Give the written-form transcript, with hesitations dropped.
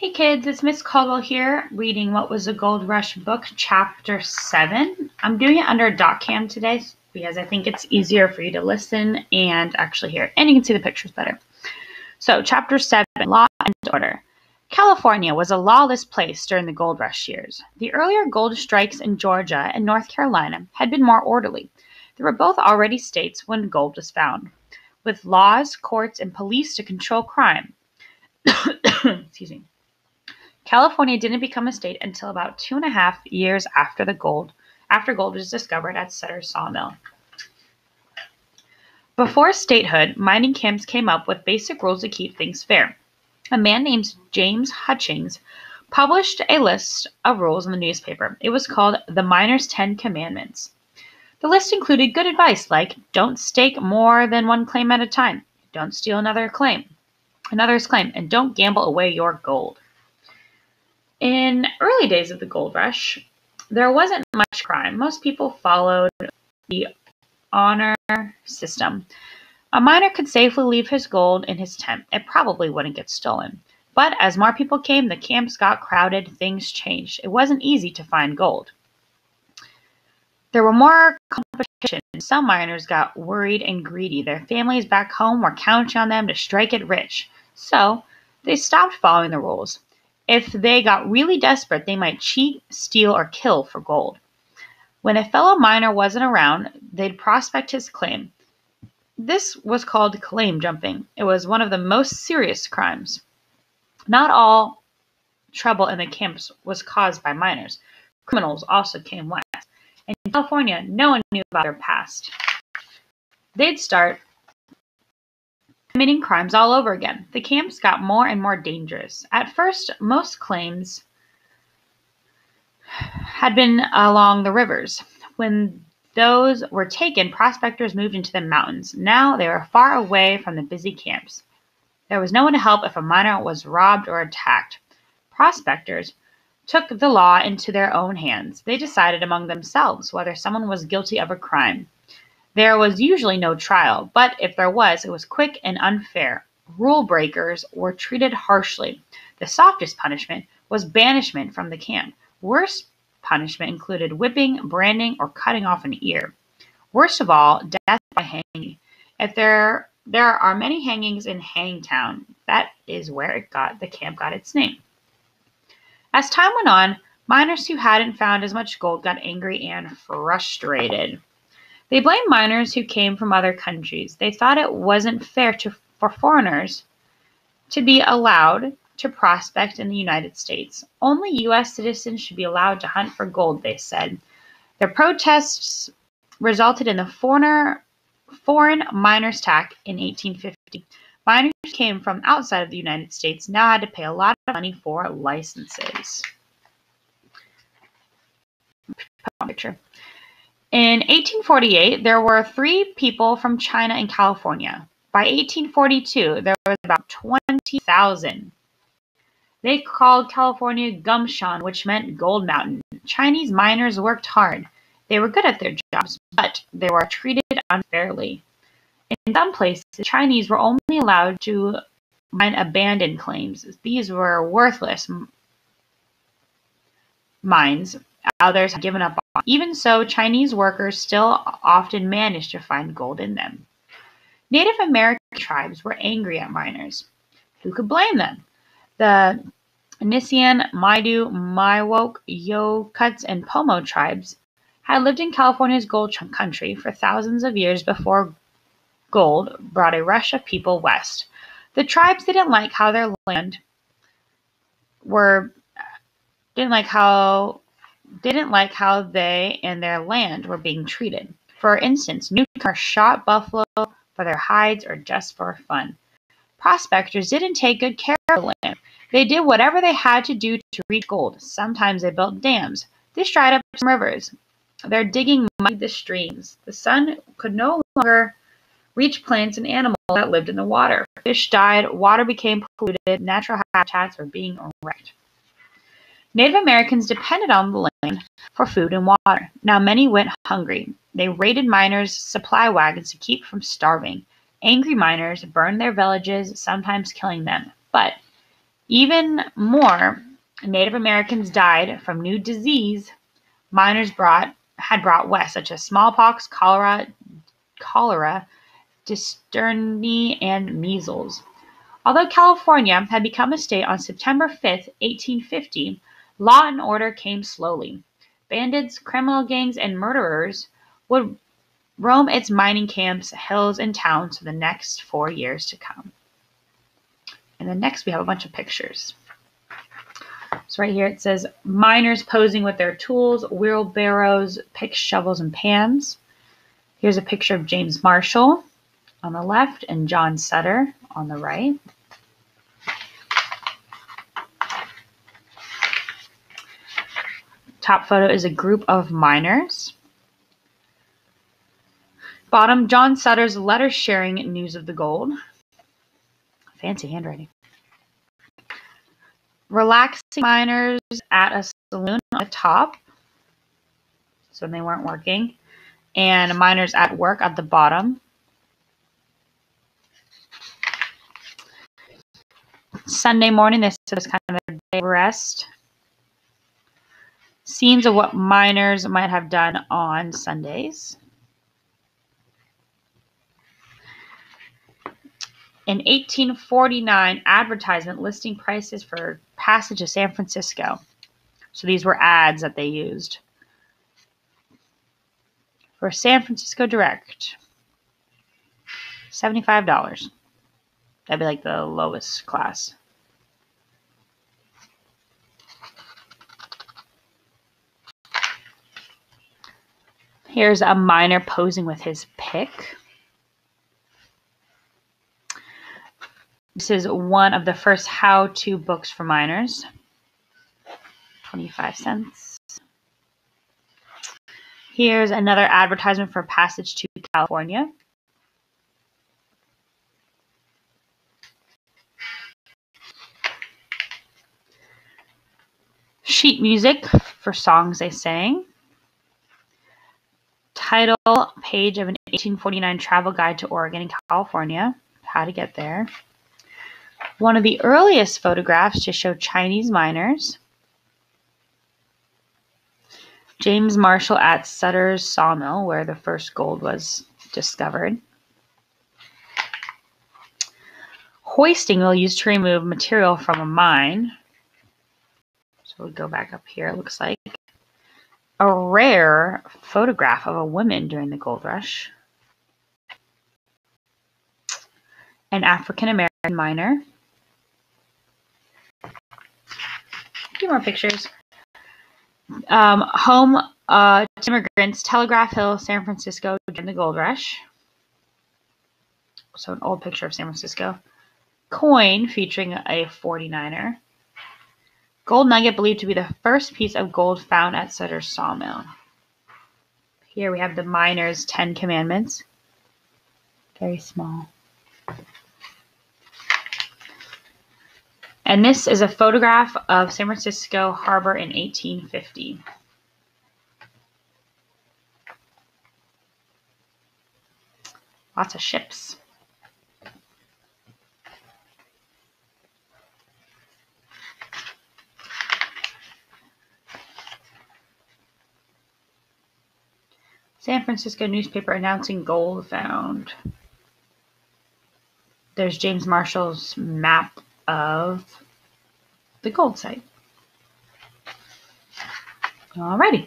Hey kids, it's Miss Caldwell here, reading What Was a Gold Rush book, Chapter 7. I'm doing it under DocCam today because I think it's easier for you to listen and actually hear it, and you can see the pictures better. So, Chapter 7, Law and Order. California was a lawless place during the gold rush years. The earlier gold strikes in Georgia and North Carolina had been more orderly. They were both already states when gold was found, with laws, courts, and police to control crime. Excuse me. California didn't become a state until about 2.5 years after gold was discovered at Sutter's Sawmill. Before statehood, mining camps came up with basic rules to keep things fair. A man named James Hutchings published a list of rules in the newspaper. It was called The Miners' 10 Commandments. The list included good advice like don't stake more than one claim at a time, don't steal another's claim, and don't gamble away your gold. In early days of the gold rush, there wasn't much crime. Most people followed the honor system. A miner could safely leave his gold in his tent. It probably wouldn't get stolen. But as more people came, the camps got crowded, things changed. It wasn't easy to find gold. There were more competition. Some miners got worried and greedy. Their families back home were counting on them to strike it rich. So they stopped following the rules. If they got really desperate, they might cheat, steal, or kill for gold. When a fellow miner wasn't around, they'd prospect his claim. This was called claim jumping. It was one of the most serious crimes. Not all trouble in the camps was caused by miners. Criminals also came west. And in California, no one knew about their past. They'd start committing crimes all over again. The camps got more and more dangerous. At first, most claims had been along the rivers. When those were taken, prospectors moved into the mountains. Now they were far away from the busy camps. There was no one to help if a miner was robbed or attacked. Prospectors took the law into their own hands. They decided among themselves whether someone was guilty of a crime. There was usually no trial, but if there was, it was quick and unfair. Rule breakers were treated harshly. The softest punishment was banishment from the camp. Worst punishment included whipping, branding, or cutting off an ear. Worst of all, death by hanging. If there are many hangings in Hangtown, that is where the camp got its name. As time went on, miners who hadn't found as much gold got angry and frustrated. They blamed miners who came from other countries. They thought it wasn't fair for foreigners to be allowed to prospect in the United States. Only U.S. citizens should be allowed to hunt for gold, they said. Their protests resulted in the Foreign Miners Tax in 1850. Miners who came from outside of the United States now had to pay a lot of money for licenses. Picture. In 1848, there were 3 people from China and California. By 1842, there was about 20,000. They called California Gumshan, which meant Gold Mountain. Chinese miners worked hard. They were good at their jobs, but they were treated unfairly. In some places, Chinese were only allowed to mine abandoned claims. These were worthless mines others had given up on. Even so, Chinese workers still often managed to find gold in them. Native American tribes were angry at miners. Who could blame them? The Nissean, Maidu, Miwok, Yokuts, and Pomo tribes had lived in California's gold country for thousands of years before gold brought a rush of people west. The tribes didn't like how they and their land were being treated. For instance, newcomers shot buffalo for their hides or just for fun. Prospectors didn't take good care of the land. They did whatever they had to do to reach gold. Sometimes they built dams. This dried up some rivers. Their digging muddied the streams. The sun could no longer reach plants and animals that lived in the water. Fish died, water became polluted, natural habitats were being wrecked. Native Americans depended on the land for food and water. Now many went hungry. They raided miners' supply wagons to keep from starving. Angry miners burned their villages, sometimes killing them. But Even more Native Americans died from new disease miners had brought west, such as smallpox, cholera, dysentery, and measles. Although California had become a state on September 5th, 1850, law and order came slowly. Bandits, criminal gangs, and murderers would roam its mining camps, hills, and towns for the next 4 years to come. And then next we have a bunch of pictures. So right here it says miners posing with their tools, wheelbarrows, picks, shovels, and pans. Here's a picture of James Marshall on the left and John Sutter on the right. Top photo is a group of miners. Bottom, John Sutter's letter sharing news of the gold. Fancy handwriting. Relaxing miners at a saloon on the top. So when they weren't working. And miners at work at the bottom. Sunday morning, this was kind of their day of rest. Scenes of what miners might have done on Sundays. In 1849, advertisement listing prices for passage to San Francisco. So these were ads that they used. For San Francisco Direct, $75. That'd be like the lowest class. Here's a miner posing with his pick. This is one of the first how-to books for miners. 25 cents. Here's another advertisement for passage to California. Sheet music for songs they sang. Title page of an 1849 travel guide to Oregon and California. How to get there. One of the earliest photographs to show Chinese miners. James Marshall at Sutter's Sawmill, where the first gold was discovered. Hoisting wheel used to remove material from a mine. So we'll go back up here, it looks like. A rare photograph of a woman during the gold rush. An African-American miner. A few more pictures. Home to immigrants, Telegraph Hill, San Francisco during the gold rush. So an old picture of San Francisco. Coin featuring a 49er. Gold nugget believed to be the first piece of gold found at Sutter's Sawmill. Here we have the miners' 10 Commandments. Very small. And this is a photograph of San Francisco Harbor in 1850. Lots of ships. San Francisco newspaper announcing gold found. There's James Marshall's map of the gold site. Alrighty.